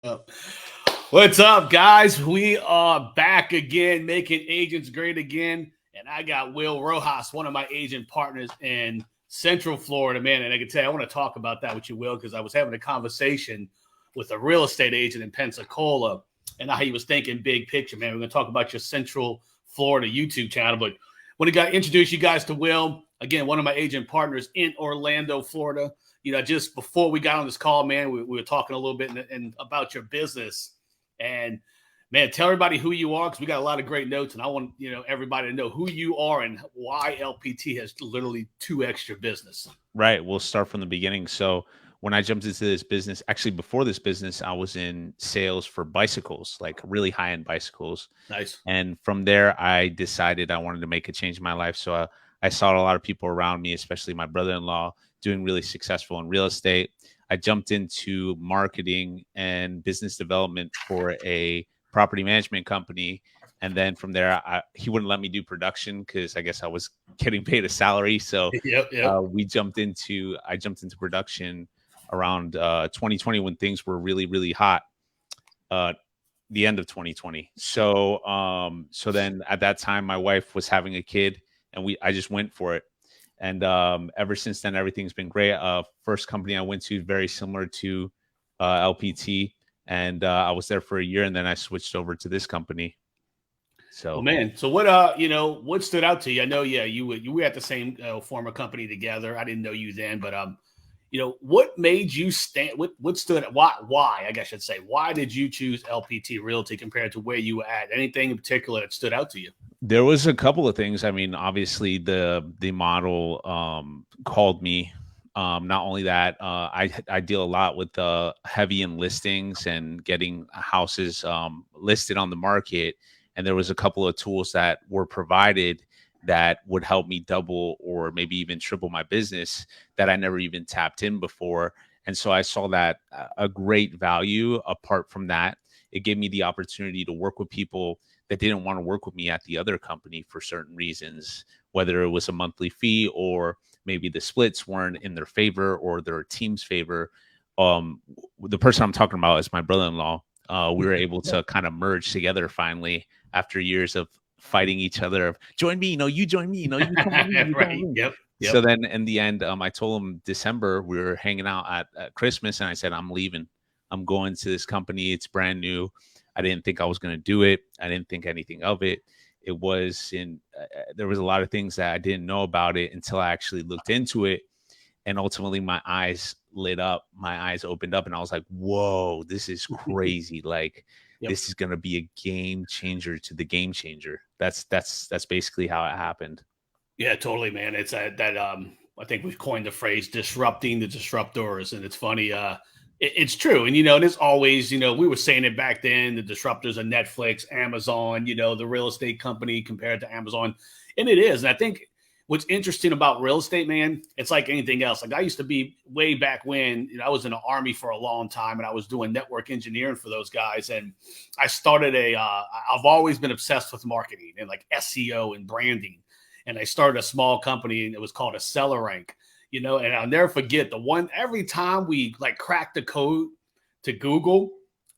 Up. What's up, guys? We are back again, making agents great again. And I got Will Rojas, one of my agent partners in Central Florida, man. And I can tell you, I want to talk about that with you, Will, because I was having a conversation with a real estate agent in Pensacola and how he was thinking big picture, man. We're going to talk about your Central Florida YouTube channel. But when I got introduce you guys to Will, again, one of my agent partners in Orlando, Florida. Just before we got on this call, man, we were talking a little bit and about your business. And, man, tell everybody who you are, because we got a lot of great notes. And I want, everybody to know who you are and why LPT has literally 2x your business. Right. We'll start from the beginning. So when I jumped into this business, actually before this business, I was in sales for bicycles, like really high-end bicycles. Nice. And from there, I decided I wanted to make a change in my life. So I saw a lot of people around me, especially my brother-in-law, doing really successful in real estate. I jumped into marketing and business development for a property management company. And then from there, he wouldn't let me do production because I guess I was getting paid a salary. So Yep. I jumped into production around 2020 when things were really, really hot. The end of 2020. So then at that time, my wife was having a kid and I just went for it. And ever since then, everything's been great. First company I went to, very similar to LPT. And I was there for a year and then I switched over to this company. So, well, man, so what, what stood out to you? I know, you were at the same former company together. I didn't know you then, but, what made you stand? What stood? Why? I guess I should say. Why did you choose LPT Realty compared to where you were at? Anything in particular that stood out to you? There was a couple of things. I mean, obviously the model called me. Not only that, I deal a lot with heavy in listings and getting houses listed on the market. And there was a couple of tools that were provided that would help me double or maybe even triple my business that I never even tapped in before. And so I saw that a great value. Apart from that, it gave me the opportunity to work with people that didn't want to work with me at the other company for certain reasons, whether it was a monthly fee or maybe the splits weren't in their favor or their team's favor. The person I'm talking about is my brother-in-law. We were able to kind of merge together finally after years of fighting each other. Join me, you join me, you come with me, Right. Yep. So then in the end, I told him December, we were hanging out at Christmas, and I said, I'm leaving. I'm going to this company. It's brand new. I didn't think I was going to do it. I didn't think anything of it. It was there was a lot of things that I didn't know about it until I actually looked into it. And ultimately my eyes lit up, my eyes opened up, and I was like, whoa, this is crazy. Like, yep. This is going to be a game changer to the game changer. That's basically how it happened. Yeah, totally, man. It's that I think we've coined the phrase disrupting the disruptors. And it's funny. It's true. And, there's always, we were saying it back then, the disruptors are Netflix, Amazon, the real estate company compared to Amazon. And it is. And I think what's interesting about real estate, man, it's like anything else. Like I used to be way back when, I was in the Army for a long time and I was doing network engineering for those guys. And I started I've always been obsessed with marketing and like SEO and branding. And I started a small company and it was called a Seller Rank. And I'll never forget every time we like cracked the code to Google,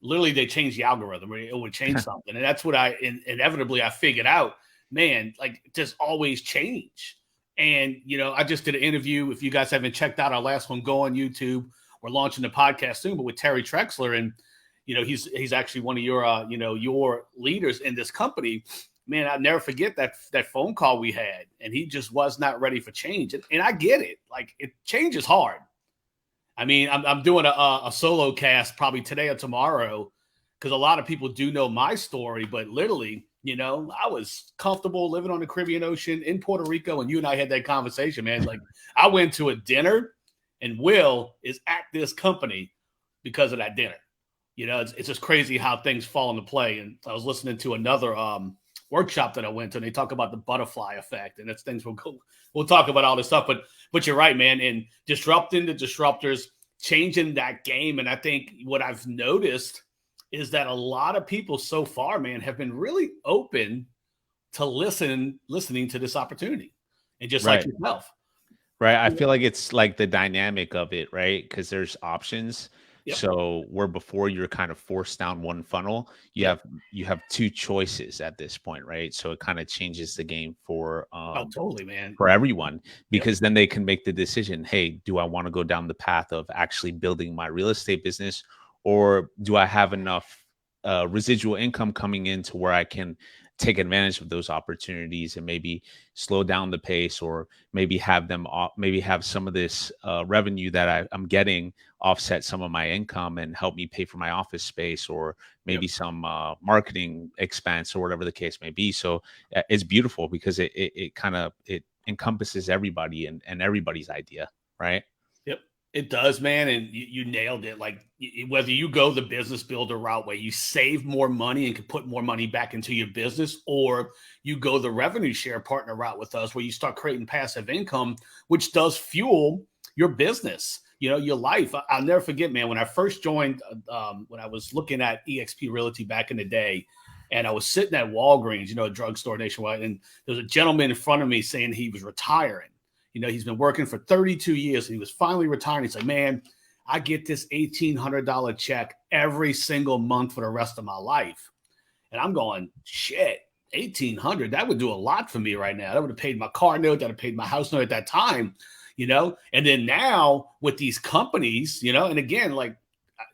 literally they changed the algorithm. It would change something. And that's what inevitably I figured out, man, like just always change. And, I just did an interview. If you guys haven't checked out our last one, go on YouTube. We're launching the podcast soon, but with Terry Trexler. And, he's actually one of your, your leaders in this company. Man, I'll never forget that phone call we had, and he just was not ready for change. And I get it. Like, change is hard. I mean, I'm doing a solo cast probably today or tomorrow because a lot of people do know my story, but literally, I was comfortable living on the Caribbean Ocean in Puerto Rico, and you and I had that conversation, man. Like, I went to a dinner, and Will is at this company because of that dinner. It's just crazy how things fall into play. And I was listening to another workshop that I went to, and they talk about the butterfly effect, and that's things we'll talk about all this stuff. But you're right, man. And disrupting the disruptors, changing that game. And I think what I've noticed is that a lot of people so far, man, have been really open to listening to this opportunity, and just like yourself. Right. I feel like it's like the dynamic of it, right? Because there's options. Yep. So where before you're kind of forced down one funnel, Yep. you have two choices at this point, right? So it kind of changes the game Oh, totally, man. for everyone, Yep. because then they can make the decision, hey, do I want to go down the path of actually building my real estate business, or do I have enough residual income coming in to where I can take advantage of those opportunities and maybe slow down the pace, or maybe have them maybe have some of this revenue that I'm getting offset some of my income and help me pay for my office space, or Yep. maybe some marketing expense, or whatever the case may be. So it's beautiful because it kind of it encompasses everybody and everybody's idea, right? Yep, it does, man. And you nailed it. Like whether you go the business builder route where you save more money and can put more money back into your business, or you go the revenue share partner route with us where you start creating passive income, which does fuel your business, your life. I'll never forget, man, when I first joined, when I was looking at EXP Realty back in the day, and I was sitting at Walgreens, a drugstore nationwide, and there was a gentleman in front of me saying he was retiring. He's been working for 32 years and he was finally retiring. He's like, man, I get this $1,800 check every single month for the rest of my life. And I'm going, shit, 1,800, that would do a lot for me right now. That would have paid my car note, that would have paid my house note at that time, And then now with these companies, and again, like,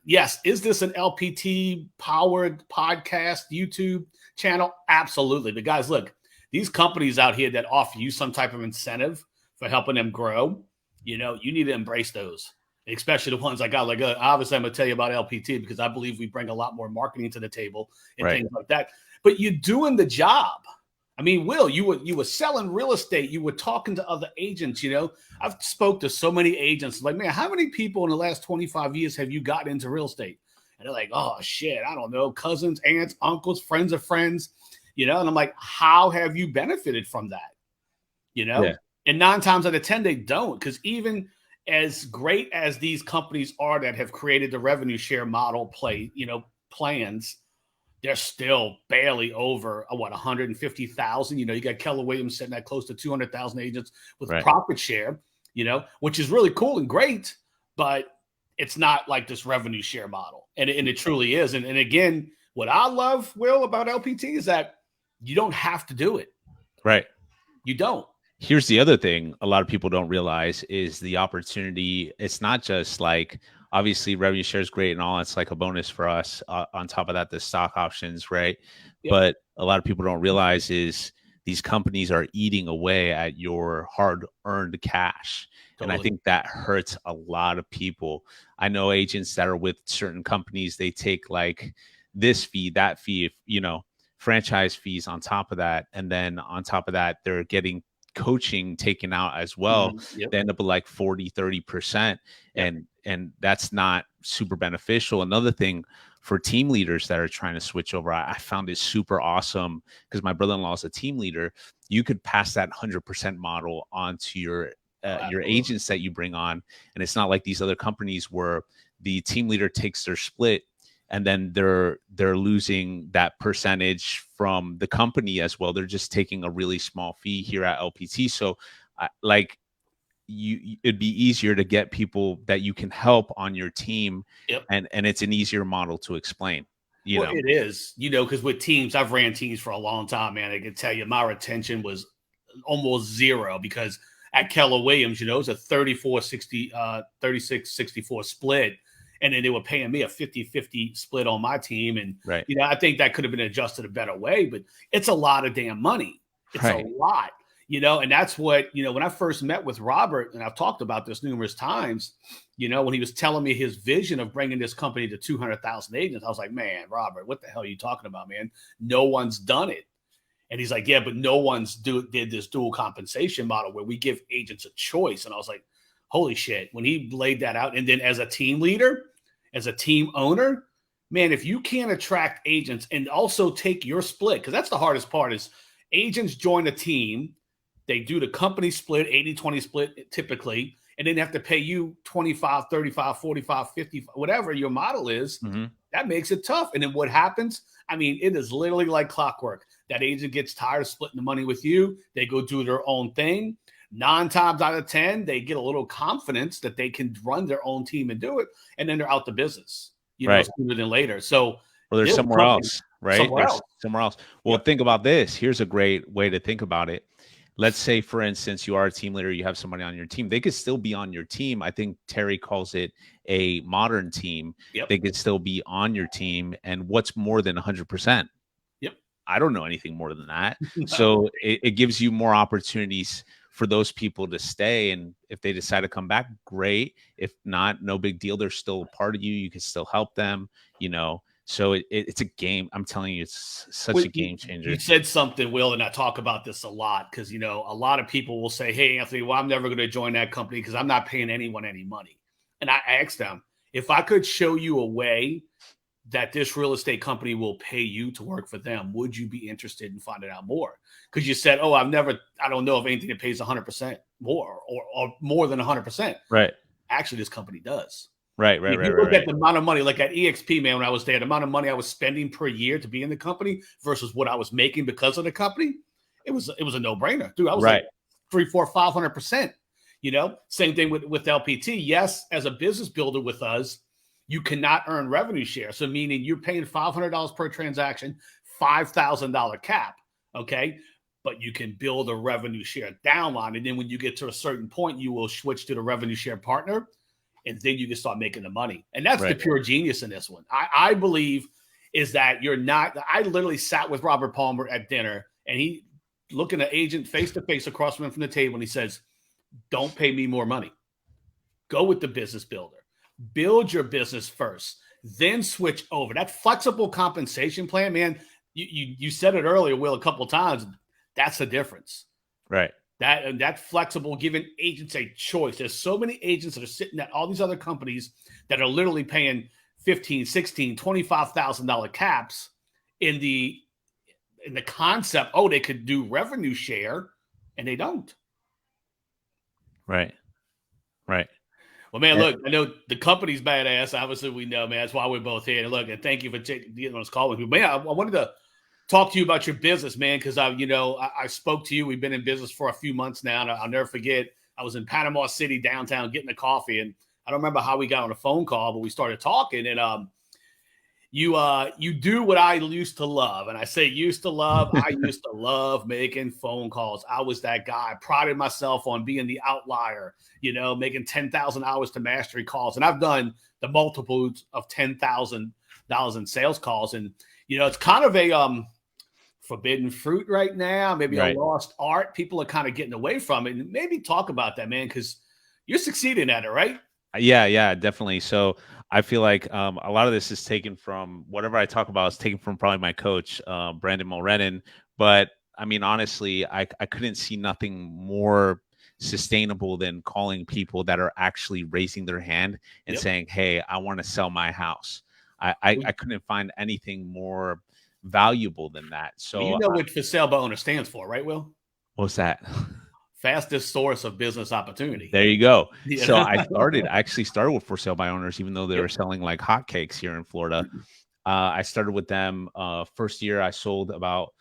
yes, is this an LPT powered podcast YouTube channel? Absolutely. But guys, look, these companies out here that offer you some type of incentive for helping them grow, you need to embrace those, especially the ones I got. Like, obviously, I'm going to tell you about LPT because I believe we bring a lot more marketing to the table and Right. things like that. But you're doing the job. I mean, Will, you were selling real estate. You were talking to other agents. I've spoke to so many agents. Like, man, how many people in the last 25 years have you gotten into real estate? And they're like, oh shit, I don't know, cousins, aunts, uncles, friends of friends. And I'm like, how have you benefited from that? Yeah. And 9 times out of 10, they don't, because even as great as these companies are that have created the revenue share model plans, they're still barely over 150,000. You got Keller Williams sitting at close to 200,000 agents with Right. profit share, which is really cool and great, but it's not like this revenue share model. And it truly is. And again, what I love, Will, about LPT is that you don't have to do it. Right. You don't. Here's the other thing a lot of people don't realize is the opportunity. It's not just like, obviously revenue share is great and all. It's like a bonus for us. On top of that, the stock options, right? Yep. But a lot of people don't realize is these companies are eating away at your hard-earned cash. Totally. And I think that hurts a lot of people. I know agents that are with certain companies, they take like this fee, that fee, franchise fees on top of that. And then on top of that, they're getting coaching taken out as well. Yep. They end up with like 40-30%. Yep. And that's not super beneficial. Another thing for team leaders that are trying to switch over, I found it super awesome because my brother-in-law is a team leader. You could pass that 100% model onto your agents that you bring on. And it's not like these other companies where the team leader takes their split and then they're losing that percentage from the company as well. They're just taking a really small fee here at LPT. So it'd be easier to get people that you can help on your team. Yep. And it's an easier model to explain. It is, because with teams, I've ran teams for a long time, man. I can tell you my retention was almost zero because at Keller Williams, it was a 36-64 split. And then they were paying me a 50-50 split on my team. And, right. I think that could have been adjusted a better way, but it's a lot of damn money. It's a lot, and that's what, when I first met with Robert, and I've talked about this numerous times, when he was telling me his vision of bringing this company to 200,000 agents, I was like, man, Robert, what the hell are you talking about, man? No one's done it. And he's like, yeah, but no one's did this dual compensation model where we give agents a choice. And I was like, holy shit, when he laid that out. And then as a team leader, as a team owner, man, if you can't attract agents and also take your split, because that's the hardest part is agents join a team, they do the company split, 80-20 split typically, and then they have to pay you 25, 35, 45, 50, whatever your model is. Mm-hmm. That makes it tough. And then what happens? I mean, it is literally like clockwork. That agent gets tired of splitting the money with you. They go do their own thing. 9 times out of 10, they get a little confidence that they can run their own team and do it, and then they're out the business, Right. sooner than later. So Or there's this somewhere company else, right? somewhere There's else. somewhere else. Well, Yep. think about this. Here's a great way to think about it. Let's say, for instance, you are a team leader, you have somebody on your team. They could still be on your team. I think Terry calls it a modern team. Yep. They could still be on your team. And what's more than 100%? Yep. I don't know anything more than that. No. So it gives you more opportunities for those people to stay. And if they decide to come back, great. If not, no big deal. They're still a part of you. You can still help them, So it's a game. I'm telling you, it's such Well, a game changer. you said something, Will, and I talk about this a lot because, a lot of people will say, hey, Anthony, well, I'm never going to join that company because I'm not paying anyone any money. And I asked them, if I could show you a way that this real estate company will pay you to work for them, would you be interested in finding out more? Because you said, oh, I don't know of anything that pays 100% more or more than 100%. Right. Actually, this company does. Right. If you look at the amount of money, like at EXP, man, when I was there, the amount of money I was spending per year to be in the company versus what I was making because of the company, it was a no-brainer. Dude, I was like 300, 400, 500%. Same thing with LPT. Yes, as a business builder with us, you cannot earn revenue share. So meaning you're paying $500 per transaction, $5,000 cap. Okay. But you can build a revenue share downline. And then when you get to a certain point, you will switch to the revenue share partner. And then you can start making the money. And that's the pure genius in this one. I believe is that you're not. I literally sat with Robert Palmer at dinner and he looking at agent face to face across from him from the table. And he says, don't pay me more money. Go with the business builder. Build your business first, then switch over. That flexible compensation plan, man, you said it earlier, Will, a couple of times. That's the difference. Right. That flexible, giving agents a choice. There's so many agents that are sitting at all these other companies that are literally paying $15,000, $16,000, $25,000 caps in the concept, oh, they could do revenue share, and they don't. Right. Right. Well, man, look, I know the company's badass. Obviously, we know, man. That's why we're both here. And look, and thank you for getting on this call with me. Man, I wanted to talk to you about your business, man, because I spoke to you. We've been in business for a few months now, and I'll never forget. I was in Panama City downtown getting a coffee, and I don't remember how we got on a phone call, but we started talking, and you do what I used to love, and I say used to love. I used to love making phone calls. I was that guy. I prided myself on being the outlier, making 10,000 hours to mastery calls, and I've done the multiples of $10,000 in sales calls, and it's kind of a forbidden fruit right now, maybe a lost art. People are kind of getting away from it, and maybe talk about that, man, because you're succeeding at it, right? Yeah, definitely. So I feel like a lot of this is taken from whatever I talk about is taken from probably my coach, Brandon Mulrennan. But I mean, honestly, I couldn't see nothing more sustainable than calling people that are actually raising their hand and saying, hey, I want to sell my house. I couldn't find anything more valuable than that. So you know what for sale by owner stands for, right, Will? What's that? Fastest source of business opportunity. There you go. So I actually started with for sale by owners, even though they were selling like hotcakes here in Florida. I started with them. First year, I sold about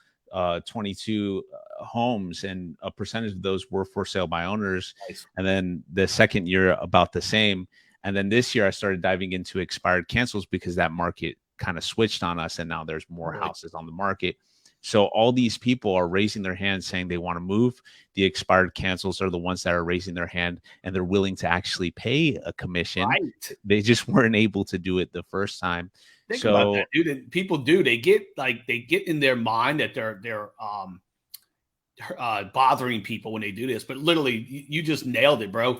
22 homes, and a percentage of those were for sale by owners. Nice. And then the second year, about the same. And then this year, I started diving into expired cancels because that market kind of switched on us, and now there's more houses on the market. So all these people are raising their hand saying they want to move. The expired cancels are the ones that are raising their hand, and they're willing to actually pay a commission. Right. They just weren't able to do it the first time. Think about that, dude. And people do. They get in their mind that they're bothering people when they do this. But literally, you just nailed it, bro.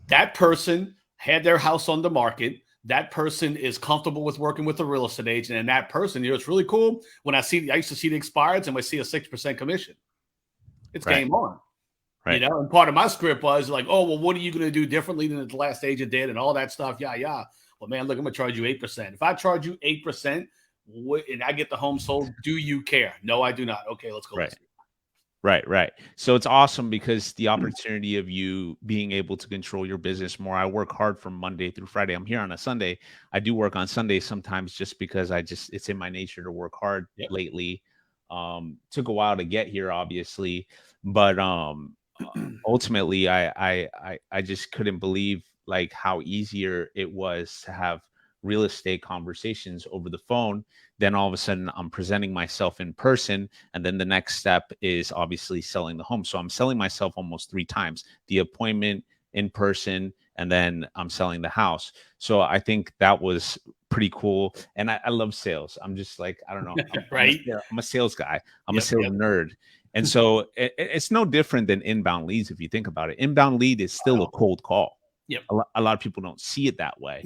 That person had their house on the market. That person is comfortable with working with a real estate agent, and that person, it's really cool. When I used to see the expireds, and I see a 6% commission. It's game on, right? And part of my script was like, oh, well, what are you going to do differently than the last agent did, and all that stuff, yeah. Well, man, look, I'm going to charge you 8%. If I charge you 8% and I get the home sold, do you care? No, I do not. Okay, let's go. Right. So it's awesome because the opportunity of you being able to control your business more. I work hard from Monday through Friday. I'm here on a Sunday. I do work on Sundays sometimes just because it's in my nature to work hard lately. Took a while to get here, obviously, but ultimately, I just couldn't believe like how easier it was to have real estate conversations over the phone. Then all of a sudden, I'm presenting myself in person, and then the next step is obviously selling the home. So I'm selling myself almost three times: the appointment, in person, and then I'm selling the house. So I think that was pretty cool. And I love sales. I'm just like, I don't know. Right? I'm a sales guy. I'm a Yep. sales Yep. nerd. And so it's no different than inbound leads if you think about it. Inbound lead is I still a know. cold call. Yep. A lot of people don't see it that way.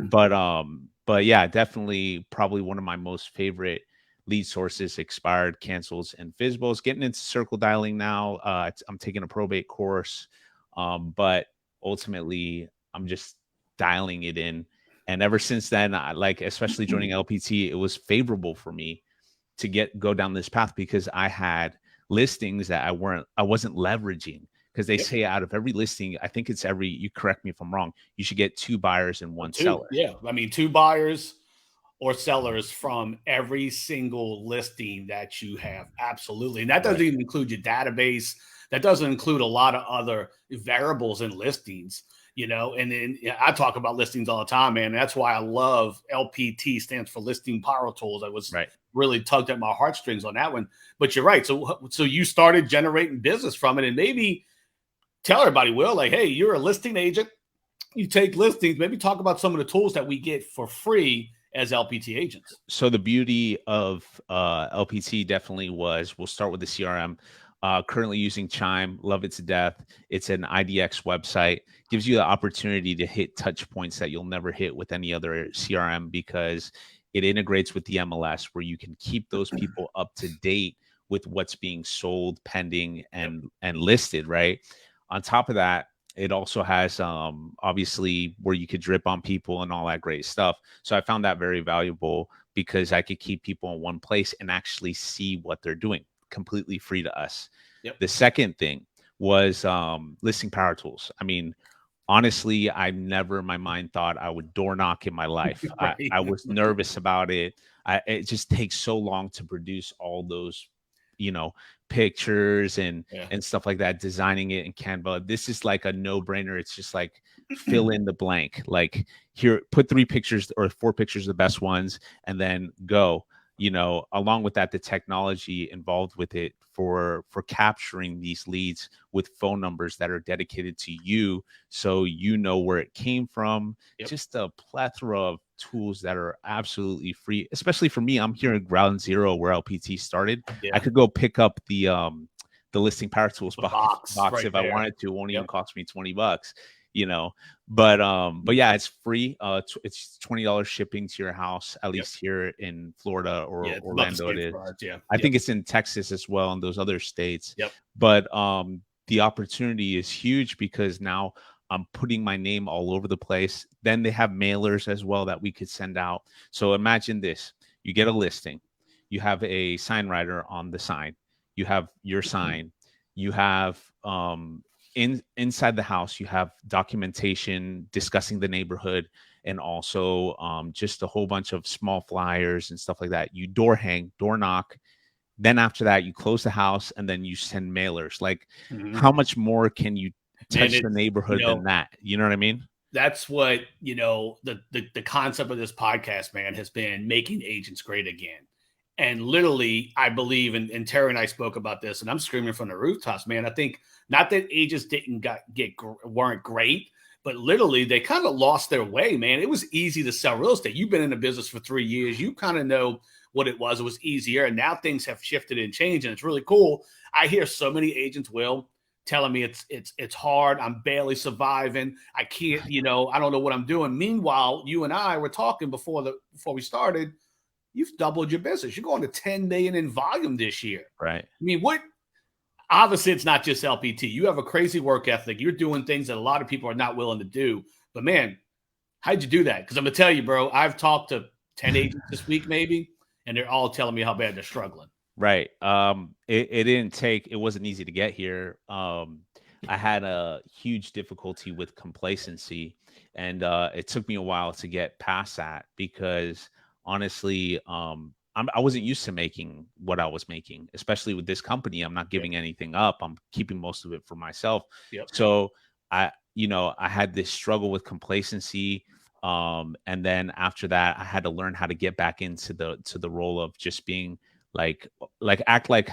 But yeah, definitely probably one of my most favorite lead sources: expired, cancels, and FISBOs. Getting into circle dialing now. I'm taking a probate course. But ultimately I'm just dialing it in. And ever since then, I like, especially joining LPT, it was favorable for me to go down this path because I had listings that I wasn't leveraging, because they Yep. say out of every listing, I think it's every, you correct me if I'm wrong, you should get two buyers and one Two. seller. Yeah. I mean, two buyers or sellers from every single listing that you have. Absolutely. And that doesn't Right. even include your database. That doesn't include a lot of other variables in listings, And then I talk about listings all the time, man. That's why I love LPT, stands for Listing Power Tools. I was Right. really tugged at my heartstrings on that one. But you're right. So you started generating business from it, and maybe tell everybody, Will, like, hey, you're a listing agent. You take listings. Maybe talk about some of the tools that we get for free as LPT agents. So the beauty of LPT definitely was, we'll start with the CRM. Currently using Chime, love it to death. It's an IDX website, gives you the opportunity to hit touch points that you'll never hit with any other CRM, because it integrates with the MLS, where you can keep those people up to date with what's being sold, pending, Yep. and listed. Right. On top of that, it also has obviously where you could drip on people and all that great stuff. So I found that very valuable, because I could keep people in one place and actually see what they're doing, completely free to us. Yep. The second thing was listing power tools. I mean, honestly, I never in my mind thought I would door knock in my life. Right. I was nervous about it. It just takes so long to produce all those, you know, pictures Yeah. and stuff like that, designing it in Canva. This is like a no-brainer. It's just like fill in the blank. Like, here, put three pictures or four pictures, the best ones, and then go. Along with that, the technology involved with it for capturing these leads with phone numbers that are dedicated to you, so you know where it came from. Yep. Just a plethora of tools that are absolutely free, especially for me. I'm here in ground zero where LPT started. I Yeah. could go pick up the listing power tools The box box right if I there. wanted to. It won't even Yep. cost me $20, you know. But yeah, it's free. It's $20 shipping to your house, at Yep. least here in Florida or Yeah. It's about the Orlando it same is. for us. Yeah. I Yep. think it's in Texas as well, and those other states. Yep. But the opportunity is huge, because now I'm putting my name all over the place. Then they have mailers as well that we could send out. So imagine this: you get a listing, you have a sign writer on the sign, you have your sign, you have inside the house, you have documentation discussing the neighborhood, and also just a whole bunch of small flyers and stuff like that. You door hang, door knock. Then after that, you close the house, and then you send mailers. Like, Mhm. how much more can you Man, touch the it's neighborhood than that? You know what I mean? that's what the concept of this podcast, man, has been making agents great again. And literally, I believe, and Terry and I spoke about this, and I'm screaming from the rooftops, man. I think not that agents didn't weren't great, but literally they kind of lost their way, man. It was easy to sell real estate. You've been in the business for 3 years, you kind of know what it was. It was easier, and now things have shifted and changed, and it's really cool. I hear so many agents, Will, telling me it's hard. I'm barely surviving. I can't, I don't know what I'm doing. Meanwhile, you and I were talking before we started. You've doubled your business. You're going to 10 million in volume this year. Right. I mean, what? Obviously, it's not just LPT. You have a crazy work ethic. You're doing things that a lot of people are not willing to do. But man, how'd you do that? Because I'm gonna tell you, bro. I've talked to 10 agents this week, maybe, and they're all telling me how bad they're struggling. Right. It didn't take, it wasn't easy to get here. I had a huge difficulty with complacency, and it took me a while to get past that, because honestly, I wasn't used to making what I was making, especially with this company. I'm not Yep. giving anything up. I'm keeping most of it for myself. Yep. So I had this struggle with complacency. And then after that, I had to learn how to get back into the role of just being like act like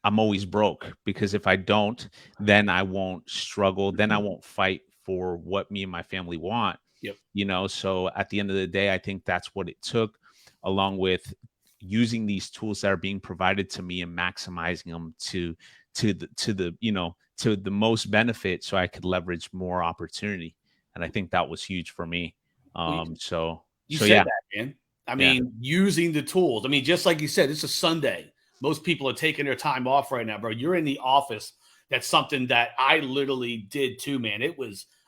I'm always broke, because if I don't, then I won't struggle. Then I won't fight for what me and my family want. Yep. So at the end of the day, I think that's what it took, along with using these tools that are being provided to me and maximizing them to the most benefit, so I could leverage more opportunity. And I think that was huge for me. Well, you So said yeah, that, man. I yeah. mean, using the tools. I mean, just like you said, it's a Sunday. Most people are taking their time off right now, bro. You're in the office. That's something that I literally did too, man.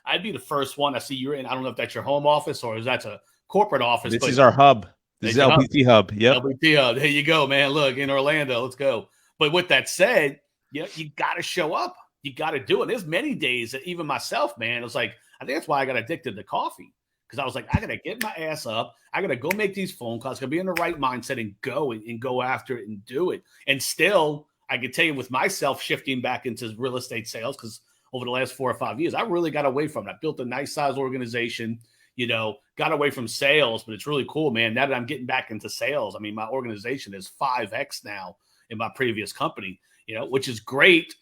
I'd be the first one I see you're in. I don't know if that's your home office or is that's a corporate office, This but is our hub. This is there's your hub. LPT Hub. Yep. LPT, there you go, man. Look, in Orlando, let's go. But with that said, you got to show up. You got to do it. There's many days that even myself, man, it was like, I think that's why I got addicted to coffee. Because I was like, I got to get my ass up. I got to go make these phone calls. I got to be in the right mindset and go after it and do it. And still, I can tell you with myself shifting back into real estate sales, because over the last 4 or 5 years, I really got away from it. I built a nice size organization, got away from sales, but it's really cool, man. Now that I'm getting back into sales, I mean, my organization is 5X now in my previous company, which is great.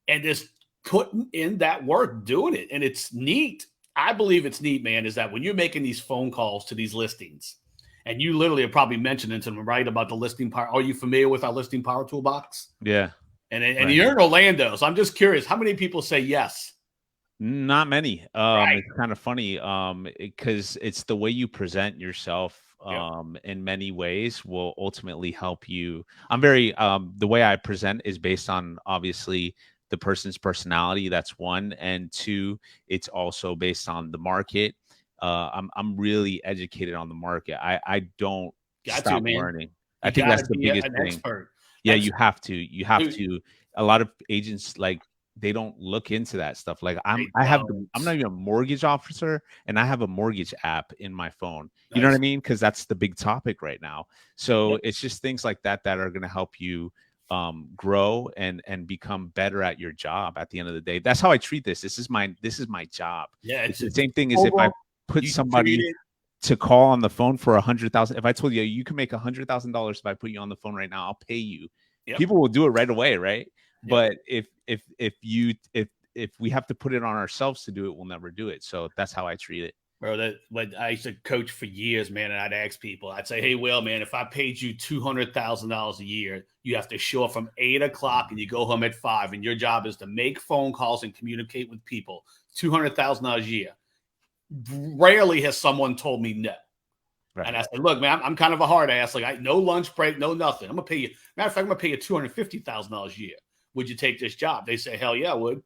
And just putting in that work, doing it. And it's neat. I believe it's neat, man, is that when you're making these phone calls to these listings, and you literally are probably mentioning to them, right, about the listing power. Are you familiar with our listing power toolbox? Yeah. And Right. you're in Orlando, so I'm just curious, how many people say yes? Not many. Right. It's kind of funny, because it's the way you present yourself, Yep. in many ways will ultimately help you. I'm very, the way I present is based on obviously the person's personality. That's one, and two, it's also based on the market. I'm really educated on the market. I don't Got to, stop man. learning. I You think got to that's the be biggest an thing. expert. Yeah, That's you have to. You have dude, to. A lot of agents, like, they don't look into that stuff. Like, they I'm don't. not even a mortgage officer, and I have a mortgage app in my phone. You know what I Nice. mean? Because that's the big topic right now. Yep. So it's just things like that that are going to help you grow and become better at your job. At the end of the day, that's how I treat this. This is my job. Yeah, It's it's the a same thing as if I program. put You treat somebody it to call on the phone for 100,000. If I told you you can make $100,000 if I put you on the phone right now, I'll pay you. Yep. People will do it right away, right? Yep. But if we have to put it on ourselves to do it, we'll never do it. So that's how I treat it. Bro, that what I used to coach for years, man. And I'd ask people, I'd say, hey, Will, man, if I paid you $200,000 a year, you have to show up from 8 o'clock and you go home at 5, and your job is to make phone calls and communicate with people. $200,000 a year. Rarely has someone told me no. Right. And I said, look, man, I'm kind of a hard ass. Like, no lunch break, no nothing. I'm gonna pay you. Matter of fact, I'm gonna pay you $250,000 a year. Would you take this job? They say, hell yeah, I would.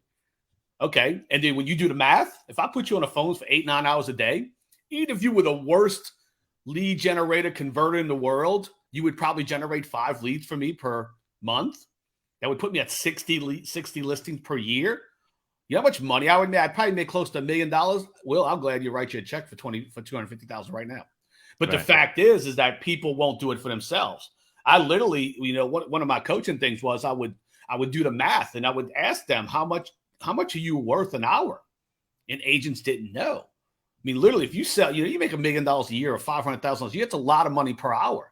Okay. And then when you do the math, if I put you on the phones for 8, 9 hours a day, even if you were the worst lead generator converter in the world, you would probably generate 5 leads for me per month. That would put me at 60 listings per year. You know how much money I would make? I'd probably make close to $1 million. Well, I'm glad you write you a check for 250,000 right now. But the Right. fact is that people won't do it for themselves. I literally, one of my coaching things was I would do the math and I would ask them how much are you worth an hour? And agents didn't know. I mean, literally, if you sell, you make $1 million a year or $500,000 a year, it's a lot of money per hour.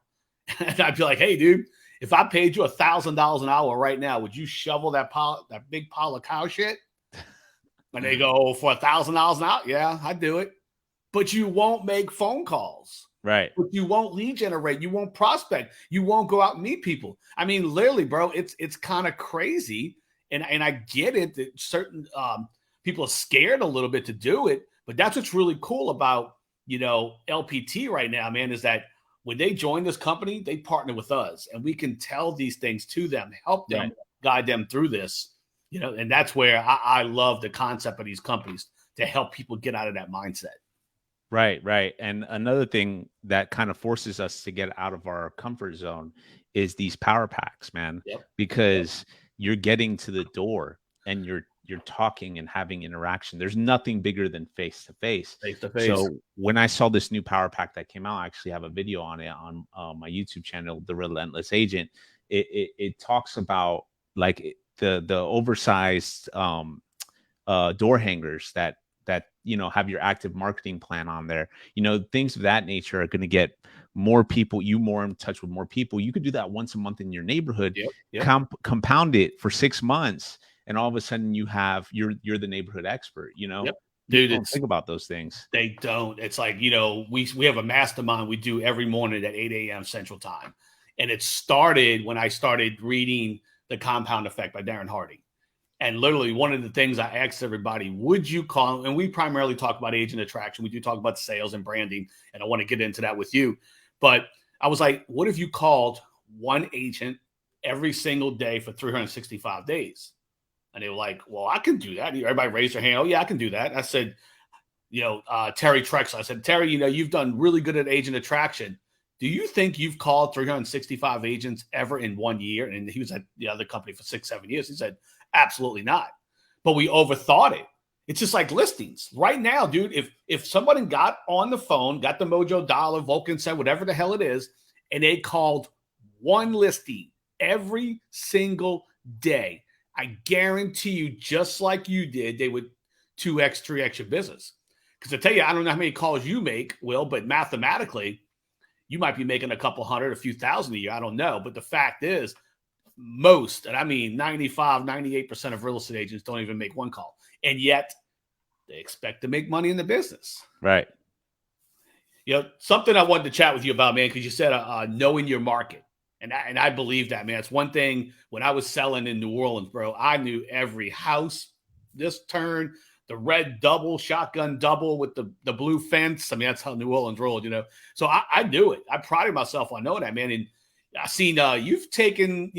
And I'd be like, hey, dude, if I paid you $1,000 an hour right now, would you shovel that big pile of cow shit? And they go, for $1,000 an hour, yeah, I'd do it. But you won't make phone calls. Right. But you won't lead generate. You won't prospect. You won't go out and meet people. I mean, literally, bro, it's kind of crazy. And I get it that certain people are scared a little bit to do it. But that's what's really cool about, LPT right now, man, is that when they join this company, they partner with us. And we can tell these things to them, help them, Right. guide them through this. And that's where I love the concept of these companies to help people get out of that mindset. Right, right. And another thing that kind of forces us to get out of our comfort zone is these power packs, man, Yep. because you're getting to the door and you're talking and having interaction. There's nothing bigger than face to face. Face to face. So when I saw this new power pack that came out, I actually have a video on it on my YouTube channel, The Relentless Agent. It talks about like the oversized door hangers that have your active marketing plan on there. Things of that nature are going to get more people, more in touch with more people. You could do that once a month in your neighborhood. Yep. Compound it for 6 months, and all of a sudden you're the neighborhood expert. Yep. Dude, Dude, don't think about those things. They don't. It's like, we have a mastermind we do every morning at 8 a.m. Central Time. And it started when I started reading The Compound Effect by Darren Hardy. And literally one of the things I asked everybody, would you call, and we primarily talk about agent attraction. We do talk about sales and branding, and I want to get into that with you. But I was like, what if you called one agent every single day for 365 days? And they were like, well, I can do that. Everybody raised their hand. Oh, yeah, I can do that. I said, Terry Trexler. I said, Terry, you've done really good at agent attraction. Do you think you've called 365 agents ever in 1 year? And he was at the other company for 6-7 years. He said, absolutely not. But we overthought it. It's just like listings right now, dude. If somebody got on the phone, got the Mojo Dollar, Vulcan said, whatever the hell it is, and they called one listing every single day, I guarantee you, just like you did, they would 2x, 3x your business. Because I tell you, I don't know how many calls you make, Will, but mathematically, you might be making a couple hundred, a few thousand a year. I don't know. But the fact is, most, and I mean 95, 98% of real estate agents don't even make one call. And yet they expect to make money in the business. Right. Something I wanted to chat with you about, man, because you said knowing your market. And I believe that, man. It's one thing when I was selling in New Orleans, bro, I knew every house, this turn, the red double, shotgun double with the blue fence. I mean, that's how New Orleans rolled, So I knew it. I prided myself on knowing that, man. And I seen you've taken,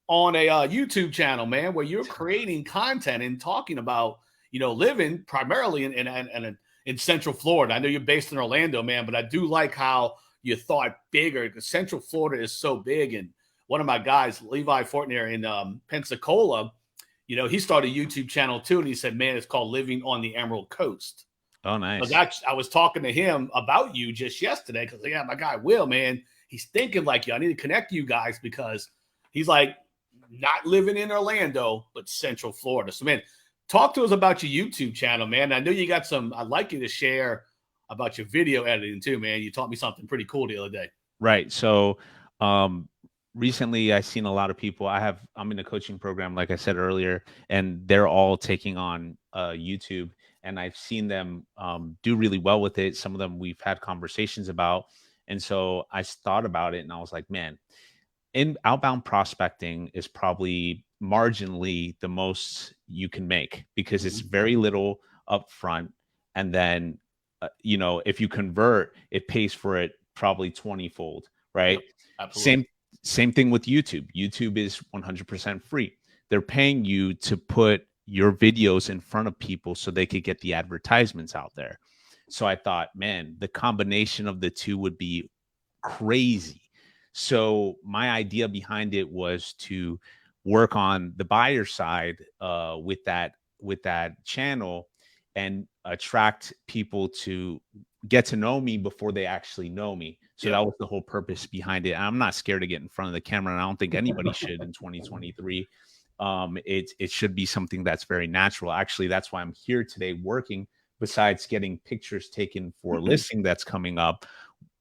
on a YouTube channel, man, where you're creating content and talking about, living primarily in Central Florida. I know you're based in Orlando, man, but I do like how you thought bigger because Central Florida is so big. And one of my guys, Levi Fortner in Pensacola, he started a YouTube channel too. And he said, man, it's called Living on the Emerald Coast. Oh, nice. I was talking to him about you just yesterday because, yeah, my guy, Will, man, he's thinking like you. I need to connect you guys because he's like not living in Orlando, but Central Florida. So, man, talk to us about your YouTube channel, man. I know you got some, I'd like you to share about your video editing too, man. You taught me something pretty cool the other day. Right. So, recently I've seen a lot of people. I'm in a coaching program, like I said earlier, and they're all taking on YouTube, and I've seen them do really well with it. Some of them we've had conversations about. And so I thought about it and I was like, man, in outbound prospecting is probably marginally the most you can make because it's very little upfront. And then, if you convert, it pays for it probably 20-fold, right? Yep, absolutely. Same thing with YouTube. YouTube is 100% free. They're paying you to put your videos in front of people so they could get the advertisements out there. So I thought, man, the combination of the two would be crazy. So my idea behind it was to work on the buyer side with that channel and attract people to get to know me before they actually know me. So that was the whole purpose behind it. I'm not scared to get in front of the camera, and I don't think anybody should in 2023. It should be something that's very natural. Actually, that's why I'm here today working. Besides getting pictures taken for a listing that's coming up,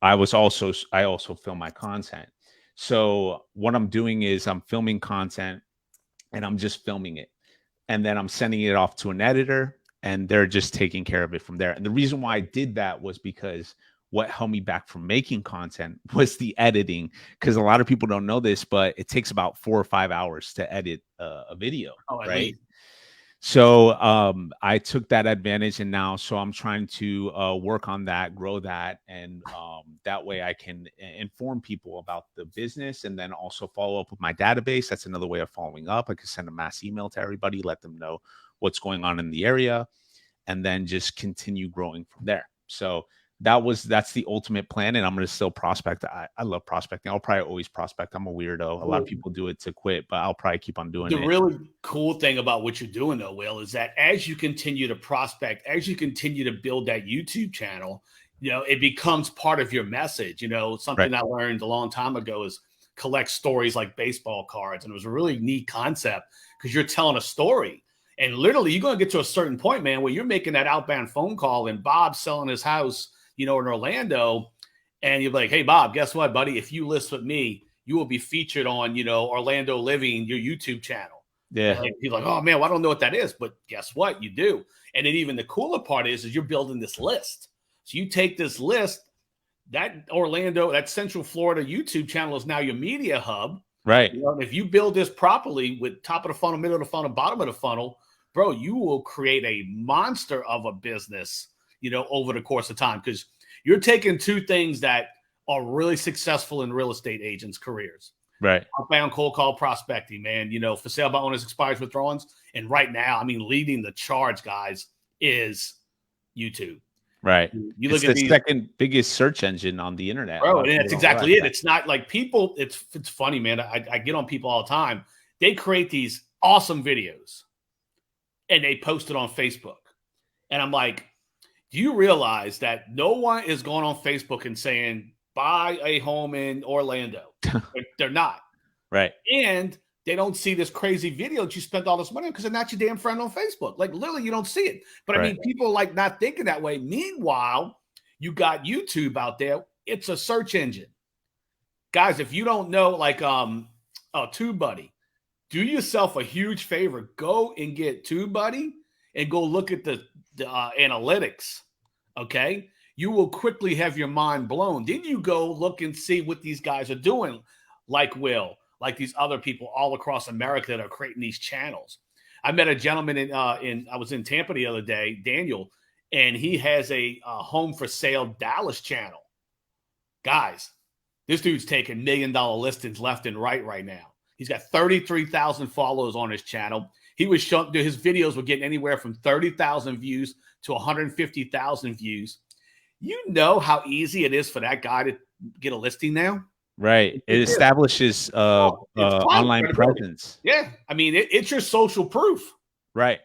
I also film my content. So what I'm doing is I'm filming content and I'm just filming it. And then I'm sending it off to an editor and they're just taking care of it from there. And the reason why I did that was because what held me back from making content was the editing. Because a lot of people don't know this, but it takes about 4 or 5 hours to edit a video, right? Least. So I took that advantage, and now I'm trying to work on that, grow that, and that way I can inform people about the business, and then also follow up with my database. That's another way of following up. I can send a mass email to everybody, let them know what's going on in the area, and then just continue growing from there. So that's the ultimate plan, and I'm going to still prospect. I love prospecting. I'll probably always prospect. I'm a weirdo. A lot of people do it to quit, but I'll probably keep on doing The it. really cool thing about what you're doing, though, Will, is that as you continue to prospect, as you continue to build that YouTube channel, it becomes part of your message. Something Right. I learned a long time ago is collect stories like baseball cards. And it was a really neat concept because you're telling a story. And literally, you're going to get to a certain point, man, where you're making that outbound phone call and Bob's selling his house, in Orlando. And you're like, hey, Bob, guess what, buddy? If you list with me, you will be featured on, Orlando Living, your YouTube channel. Yeah. And he's like, oh, man, well, I don't know what that is. But guess what? You do. And then even the cooler part is you're building this list. So you take this list, that Central Florida YouTube channel is now your media hub. Right. If you build this properly with top of the funnel, middle of the funnel, bottom of the funnel, bro, you will create a monster of a business, over the course of time, because you're taking two things that are really successful in real estate agents' careers. Right. Outbound cold call prospecting, man, for sale by owners, expires, withdrawals. And right now, leading the charge, guys, is YouTube. Right. You look it's at the second biggest search engine on the internet. Bro, and that's exactly it. It's not like people, it's funny, man. I get on people all the time. They create these awesome videos and they post it on Facebook. And I'm like, do you realize that no one is going on Facebook and saying, buy a home in Orlando? They're not. Right. And they don't see this crazy video that you spent all this money on because they're not your damn friend on Facebook. Like, literally, you don't see it. But right. People like not thinking that way. Meanwhile, you got YouTube out there. It's a search engine. Guys, if you don't know, like, TubeBuddy, do yourself a huge favor. Go and get TubeBuddy and go look at the analytics, okay? You will quickly have your mind blown. Then you go look and see what these guys are doing, like Will, like these other people all across America that are creating these channels. I met a gentleman I was in Tampa the other day, Daniel, and he has a home for sale Dallas channel. Guys, this dude's taking $1 million listings left and right now. He's got 33,000 followers on his channel. He was showing his videos were getting anywhere from 30,000 views to 150,000 views. You know how easy it is for that guy to get a listing now? Right. It establishes online presence. Yeah. It's your social proof. Right.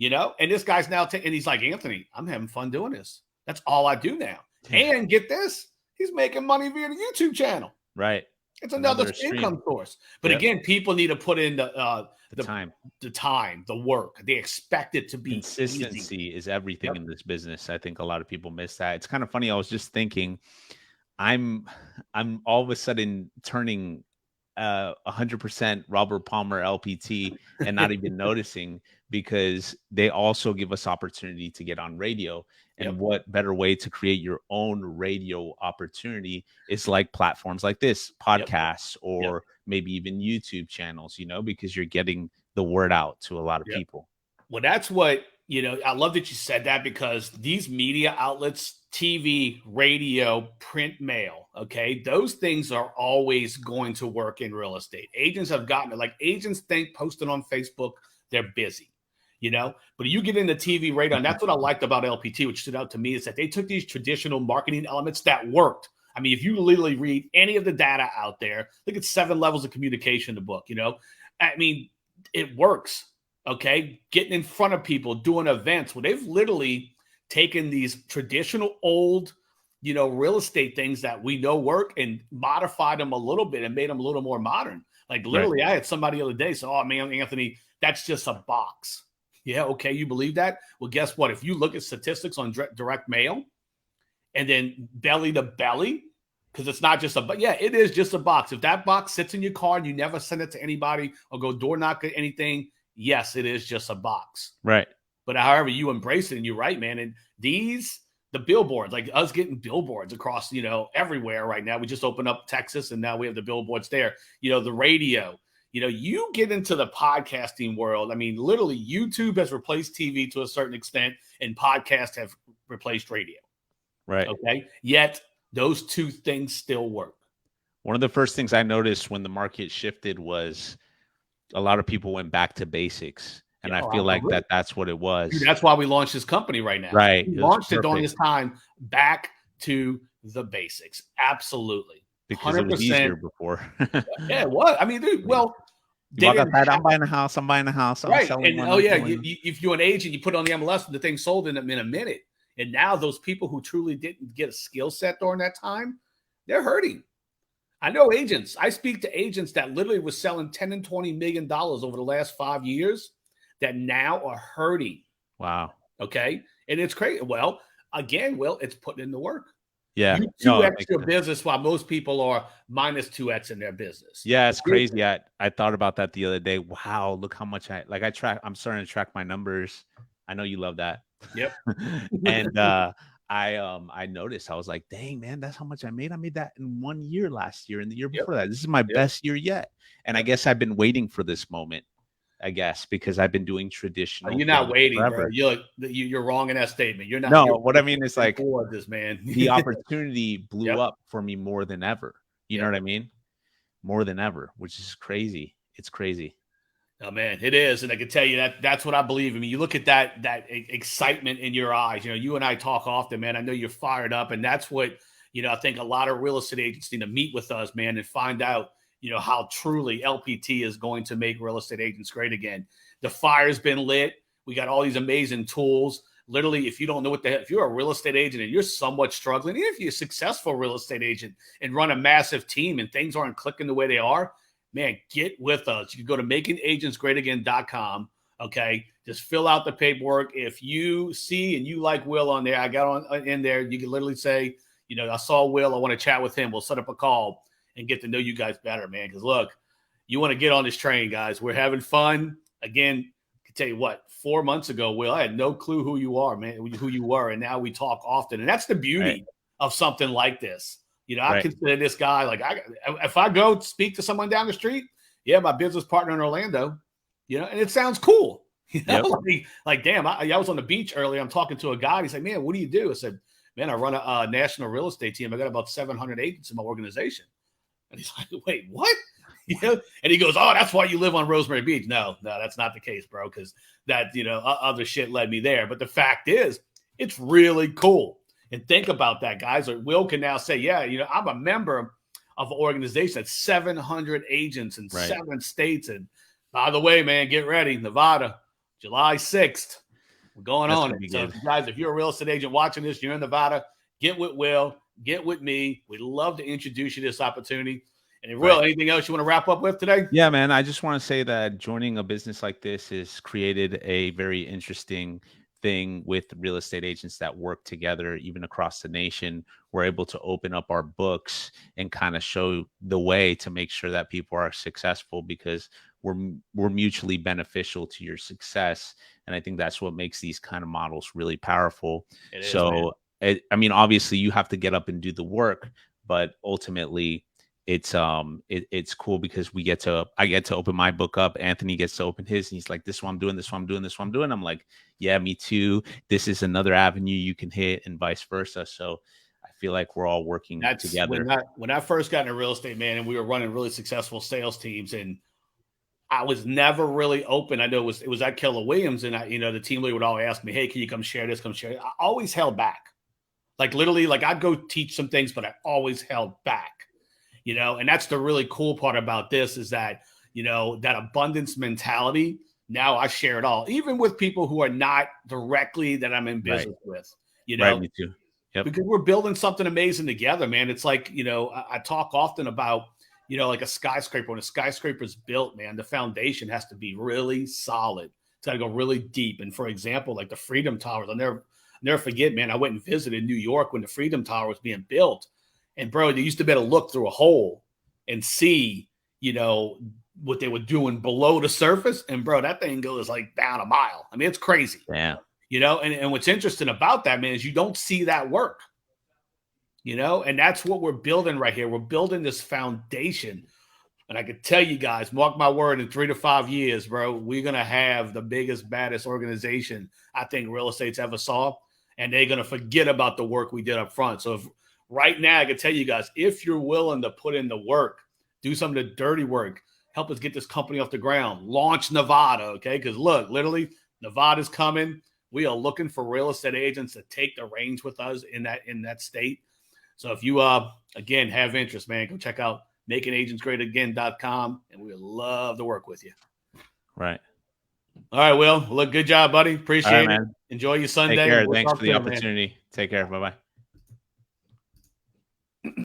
And this guy's now and he's like, Anthony, I'm having fun doing this. That's all I do now. And get this, he's making money via the YouTube channel. Right. It's another income source. But again, people need to put in the time, the work. They expect it to be consistency easy. Is everything in this business. I think a lot of people miss that. It's kind of funny. I was just thinking, I'm all of a sudden turning 100% Robert Palmer LPT and not even noticing, because they also give us opportunity to get on radio. And what better way to create your own radio opportunity is like platforms like this, podcasts, or maybe even YouTube channels, because you're getting the word out to a lot of people. Well, that's what, I love that you said that, because these media outlets, TV, radio, print, mail, okay, those things are always going to work in real estate. Agents have gotten it. Like, agents think posting on Facebook, they're busy. But you get into TV, radio, and that's what I liked about LPT, which stood out to me, is that they took these traditional marketing elements that worked. If you literally read any of the data out there, look at 7 levels of communication, the book, it works. Okay. Getting in front of people, doing events where they've literally taken these traditional old, real estate things that we know work and modified them a little bit and made them a little more modern. Like, literally, I had somebody the other day say, oh man, Anthony, that's just a box. Yeah. Okay. You believe that? Well, guess what? If you look at statistics on direct mail and then belly to belly, because it's not just it is just a box. If that box sits in your car and you never send it to anybody or go door knock or anything, yes, it is just a box. Right. But however you embrace it, and you're right, man. And the billboards, like us getting billboards across, everywhere right now. We just opened up Texas and now we have the billboards there. The radio. You get into the podcasting world. Literally, YouTube has replaced TV to a certain extent, and podcasts have replaced radio. Right. Okay. Yet those two things still work. One of the first things I noticed when the market shifted was a lot of people went back to basics. And I feel like that's what it was. Dude, that's why we launched this company right now. Right. We launched it during this time back to the basics. Absolutely. Because it was 100%. easier before. Yeah, it was. I mean, dude, well, You they walk didn't outside, have, I'm buying a house, I'm buying a house, I'm right. selling And one, oh I'm yeah, selling one. if you're an agent, you put it on the MLS and the thing sold in a minute. And now those people who truly didn't get a skill set during that time, they're hurting. I know agents. I speak to agents that literally was selling $10 and $20 million over the last 5 years that now are hurting. Wow. Okay. And it's crazy. Well, again, it's putting in the work. Yeah. You No, it 2x makes your sense. business while most people are minus 2x in their business. Yeah, it's crazy. I thought about that the other day. Wow, look how much I'm starting to track my numbers. I know you love that. Yep. And I noticed, I was like, dang man, that's how much I made. I made that in 1 year last year and the year Yep. before that. This is my Yep. best year yet. And I guess I've been waiting for this moment, I guess, because I've been doing traditional You're not things waiting, bro. forever. You're wrong in that statement. You're not. No, You're what I mean is like for this, man. the opportunity blew Yep. up for me more than ever. You know Yep. what I mean? More than ever, which is crazy. It's crazy. Oh man, it is, and I can tell you that's what I believe. I mean, you look at that excitement in your eyes. You know, you and I talk often, man. I know you're fired up, and that's what I think a lot of real estate agents need to meet with us, man, and find out how truly LPT is going to make real estate agents great again. The fire's been lit. We got all these amazing tools. Literally, if you don't know if you're a real estate agent and you're somewhat struggling, even if you're a successful real estate agent and run a massive team and things aren't clicking the way they are, man, get with us. You can go to makingagentsgreatagain.com. Okay. Just fill out the paperwork. If you see and you like Will on there, I got on in there. You can literally say, I saw Will. I want to chat with him. We'll set up a call and get to know you guys better, man. Because look, you want to get on this train, guys. We're having fun. Again, I can tell you what, 4 months ago, Will, I had no clue who you are, man, who you were. And now we talk often. And that's the beauty of something like this. I consider this guy if I go speak to someone down the street, my business partner in Orlando, and it sounds cool. Yep. Like damn, I was on the beach earlier. I'm talking to a guy. He's like, man, what do you do? I said, man, I run a national real estate team. I got about 700 agents in my organization. And he's like, wait, what? And he goes, oh, that's why you live on Rosemary Beach. No, that's not the case, bro. Because that, other shit led me there. But the fact is, it's really cool. And think about that, guys. Will can now say, I'm a member of an organization that's 700 agents in 7 states. And by the way, man, get ready. Nevada, July 6th. We're going on it. So, guys, if you're a real estate agent watching this, you're in Nevada, get with Will, get with me. We'd love to introduce you to this opportunity. And Will, anything else you want to wrap up with today? Yeah, man. I just want to say that joining a business like this has created a very interesting thing with real estate agents that work together, even across the nation. We're able to open up our books and kind of show the way to make sure that people are successful, because we're mutually beneficial to your success. And I think that's what makes these kind of models really powerful. I mean, obviously you have to get up and do the work, but ultimately it's cool because I get to open my book up. Anthony gets to open his, and he's like, this is what I'm doing, this is what I'm doing, this is what I'm doing. I'm like, yeah, me too. This is another avenue you can hit, and vice versa. So I feel like we're all working together. When I first got into real estate, man, and we were running really successful sales teams, and I was never really open. I know it was at Keller Williams, and the team leader would always ask me, hey, can you come share this, come share it? I always held back. Like literally, like I'd go teach some things, but I always held back. And that's the really cool part about this is that, that abundance mentality. Now I share it all, even with people who are not directly that I'm in business with, Right, me too. Yep. Because we're building something amazing together, man. It's like, I talk often about, like a skyscraper. When a skyscraper is built, man, the foundation has to be really solid. It's got to go really deep. And for example, like the Freedom Towers, I'll never forget, man, I went and visited New York when the Freedom Tower was being built. And bro, they used to be able to look through a hole and see, what they were doing below the surface. And bro, that thing goes like down a mile. I mean, it's crazy. Yeah. And what's interesting about that, man, is you don't see that work. And that's what we're building right here. We're building this foundation. And I can tell you guys, mark my word, in 3 to 5 years, bro, we're going to have the biggest, baddest organization I think real estate's ever saw. And they're going to forget about the work we did up front. So right now, I can tell you guys, if you're willing to put in the work, do some of the dirty work, help us get this company off the ground, launch Nevada, okay? Because look, literally, Nevada's coming. We are looking for real estate agents to take the reins with us in that state. So if you again have interest, man, go check out makingagentsgreatagain.com, and we would love to work with you. Right. All right, Will. Look, good job, buddy. All right, Appreciate it. man. Enjoy your Take Sunday. care. We'll Thanks talk for the soon, man. opportunity. Take care. Bye-bye.